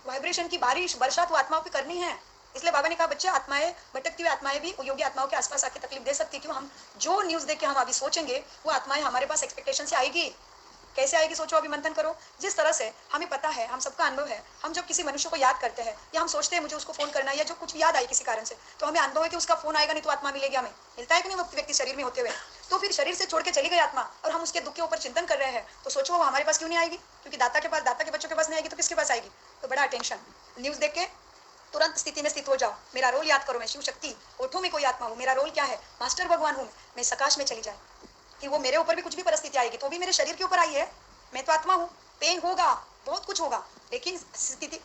वाइब्रेशन की बारिश बरसात वो आत्माओं पे करनी है। इसलिए बाबा ने कहा बच्चे, आत्माएं, भटकती हुई आत्माएं भी योगी आत्माओं के आसपास आके तकलीफ दे सकती है। क्यों? हम जो न्यूज देख के हम अभी सोचेंगे वो आत्माएं हमारे पास एक्सपेक्टेशन से आएगी। कैसे आएगी सोचो, अभी मंथन करो। जिस तरह से हमें पता है, हम सबका अनुभव है, हम जब किसी मनुष्य को याद करते हैं या हम सोचते हैं मुझे उसको फोन करना है या जो कुछ याद आई किसी कारण से, तो हमें अनुभव है कि उसका फोन आएगा नहीं तो आत्मा मिलेगी। हमें मिलता है कि नहीं? व्यक्ति शरीर में होते हुए, तो फिर शरीर से छोड़ के चली गई आत्मा और हम उसके दुख के ऊपर चिंतन कर रहे हैं, तो सोचो वो हमारे पास क्यों नहीं आएगी? क्योंकि दाता के पास, दाता के बच्चों के पास नहीं आएगी तो किसके पास आएगी? तो बड़ा अटेंशन। न्यूज देख के तुरंत स्थिति में स्थित हो जाओ। मेरा रोल याद करो, मैं शिव शक्ति, ओठों में कोई आत्मा हूँ, मेरा रोल क्या है? मास्टर भगवान हूँ मैं। सकाश में चली जाए कि वो मेरे ऊपर भी कुछ भी परिस्थिति आएगी तो भी मेरे शरीर के ऊपर आई है। मैं तो आत्मा हूँ, पेन होगा, बहुत कुछ होगा, लेकिन स्थिति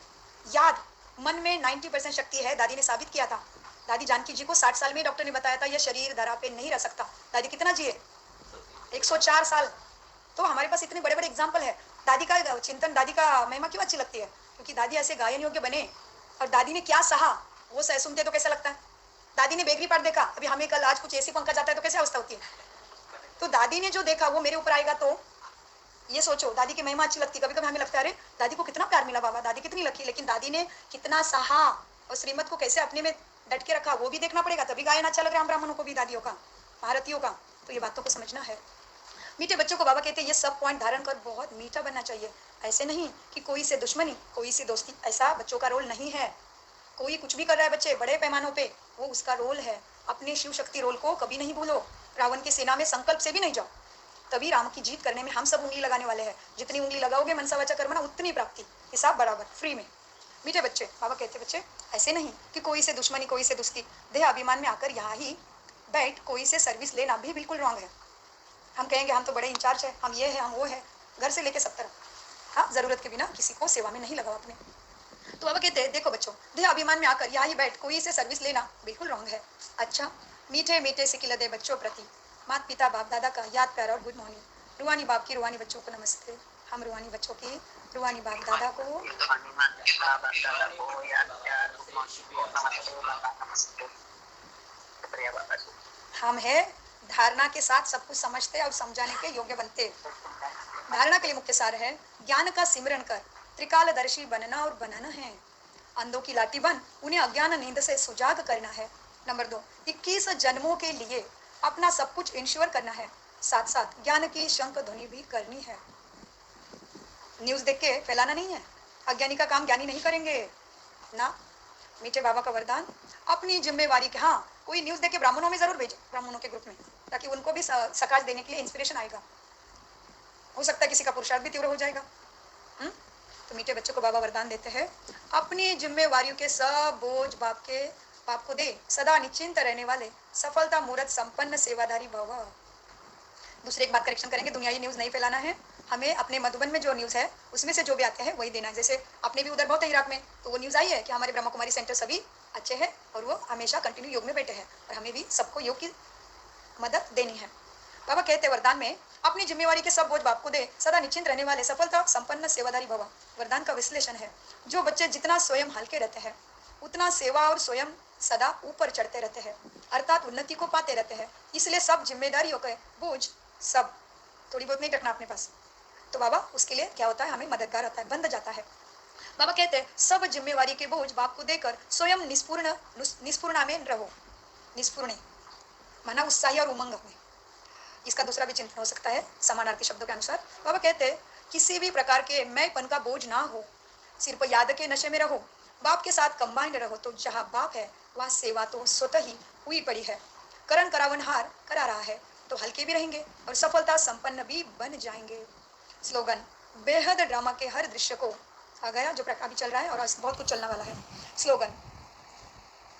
याद, मन में 90% शक्ति है। दादी ने साबित किया था। दादी जानकी जी को 60 साल में डॉक्टर ने बताया था यह शरीर धरा पे नहीं रह सकता। दादी कितना जिए? 104 साल। तो हमारे पास इतने बड़े बड़े एग्जाम्पल है। दादी का चिंतन, दादी का महिमा क्यों अच्छी लगती है? क्योंकि दादी ऐसे गायन योग्य बने और दादी ने क्या सहा वो सह सुनते तो कैसा लगता है? दादी ने बेकरी पार्ट देखा, अभी हमें कल आज कुछ एसी पंखा जाता है तो कैसे अवस्था होती है? तो दादी ने जो देखा वो मेरे ऊपर आएगा, तो ये सोचो दादी की महिमा अच्छी लगती। कभी कभी हमें लगता है अरे दादी को कितना प्यार मिला, बाबा दादी कितनी लकी, लेकिन दादी ने कितना सहा और श्रीमत को कैसे अपने में डट के रखा वो भी देखना पड़ेगा। तभी गायन अच्छा लग रहा है हम ब्राह्मणों को भी, दादियों का, भारतीयों का। तो ये बातों को समझना है। मीठे बच्चों को बाबा कहते हैं ये सब पॉइंट धारण कर बहुत मीठा बनना चाहिए। ऐसे नहीं कि कोई से दुश्मनी कोई से दोस्ती, ऐसा बच्चों का रोल नहीं है। कोई कुछ भी कर रहा है बच्चे बड़े पैमानों पे, वो उसका रोल है। अपने शिव शक्ति रोल को कभी नहीं भूलो। रावण की सेना में संकल्प से भी नहीं जाओ, तभी राम की जीत करने में हम सब उंगली लगाने वाले हैं। जितनी उंगली लगाओगे मनसा वाचा कर्मणा उतनी प्राप्ति, हिसाब बराबर, फ्री में। मीठे बच्चे, बाबा कहते बच्चे ऐसे नहीं कि कोई से दुश्मनी कोई से दोस्ती, देह अभिमान में आकर यहाँ ही बैठ कोई से सर्विस लेना भी बिल्कुल रॉन्ग है। हम कहेंगे हम तो बड़े इंचार्ज है, हम ये है, हम वो है, घर से लेके सब तरफ। हाँ, जरूरत के बिना किसी को सेवा में नहीं लगाओ अपने। तो बाबा कहते हैं देखो बच्चों, देह अभिमान में आकर यहाँ ही बैठ कोई से सर्विस लेना बिल्कुल रॉन्ग है। अच्छा, मीठे मीठे से खिलदे बच्चों प्रति माता पिता बाप दादा का याद प्यार और गुड मॉर्निंग। रुहानी बाप की रुहानी बच्चों को नमस्ते। हम रुहानी बच्चों की रुहानी बाप दादा को हम है धारणा के साथ सब कुछ समझते और समझाने के योग्य बनते। धारणा के लिए मुख्य सार है ज्ञान का सिमरन कर त्रिकालदर्शी बनना और बनाना है। अंधों की लाठी बन उन्हें अज्ञान नींद से सुजाग करना है। नंबर 2, 21 जन्मों के लिए अपना सब कुछ इंश्योर करना है, साथ साथ ज्ञान की शंख ध्वनि भी करनी है। न्यूज देख के फैलाना नहीं है। अज्ञानी का काम ज्ञानी नहीं करेंगे ना। मीठे बाबा का वरदान अपनी जिम्मेवारी के, हाँ कोई न्यूज देख के ब्राह्मणों में जरूर भेजो, ब्राह्मणों के ग्रुप में, ताकि उनको भी सकाश देने के लिए इंस्पिरेशन आएगा। हो सकता है किसी का पुरुषार्थ भी तीव्र हो जाएगा। तो मीठे बच्चों को बाबा वरदान देते हैं अपनी जिम्मेवारियों के सब बोझ बाप को दे, सदा निश्चिंत रहने वाले सफलता मूर्त संपन्न सेवाधारी भव। दूसरे एक बात करेक्शन करेंगे, दुनियाई न्यूज नहीं फैलाना है हमें। अपने मधुबन में जो न्यूज है उसमें से जो भी आते हैं वही देना है। जैसे अपने भी उधर बहुत है इराक में, तो वो न्यूज आई है कि हमारे ब्रह्मा कुमारी सेंटर सभी अच्छे हैं और वो हमेशा कंटिन्यू योग में बैठे हैं, और हमें भी सबको योग की मदद देनी है। बाबा कहते वरदान में अपनी जिम्मेवारी के सब बोझ बाप को दे, सदा निश्चिंत रहने वाले सफलता संपन्न सेवाधारी भव। वरदान का विश्लेषण है जो बच्चे जितना स्वयं हल्के रहते हैं उतना सेवा और स्वयं सदा ऊपर चढ़ते रहते हैं, अर्थात उन्नति को पाते रहते हैं। इसलिए सब जिम्मेदारियों के बोझ सब थोड़ी बहुत नहीं रखना अपने पास, तो बाबा उसके लिए क्या होता है, हमें मददगार होता है, बंद जाता है। बाबा कहते हैं सब जिम्मेवारी के बोझ बाप को देकर स्वयं निष्पूर्ण में रहो। निष्पूर्ण माना उत्साही और उमंग में। इसका दूसरा भी चिंतन हो सकता है समानार्थी शब्दों के अनुसार। बाबा कहते हैं किसी भी प्रकार के मैंपन का बोझ ना हो, सिर्फ याद के नशे में रहो, बाप के साथ कंबाइंड रहो, तो जहाँ बाप है वहाँ सेवा तो स्वतः ही हुई पड़ी है। करण करावनहार करा रहा है तो हल्के भी रहेंगे और सफलता संपन्न भी बन जाएंगे। स्लोगन बेहद ड्रामा के हर दृश्य को आ गया जो अभी चल रहा है और बहुत कुछ चलने वाला है। स्लोगन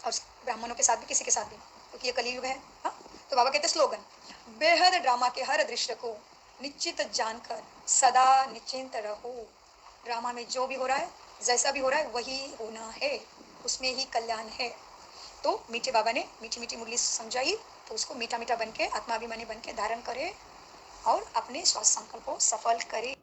और ब्राह्मणों के साथ भी किसी के साथ भी, क्योंकि ये कलियुग है। हाँ, तो बाबा कहते स्लोगन बेहद ड्रामा के हर दृश्य को निश्चित जानकर सदा निश्चिंत रहो। ड्रामा में जो भी हो रहा है, जैसा भी हो रहा है वही होना है, उसमें ही कल्याण है। तो मीठे बाबा ने मीठी मीठी मुरली समझाई, तो उसको मीठा मीठा बन के आत्माभिमानी बन के धारण करे और अपने स्वास्थ्य संकल्प को सफल करे।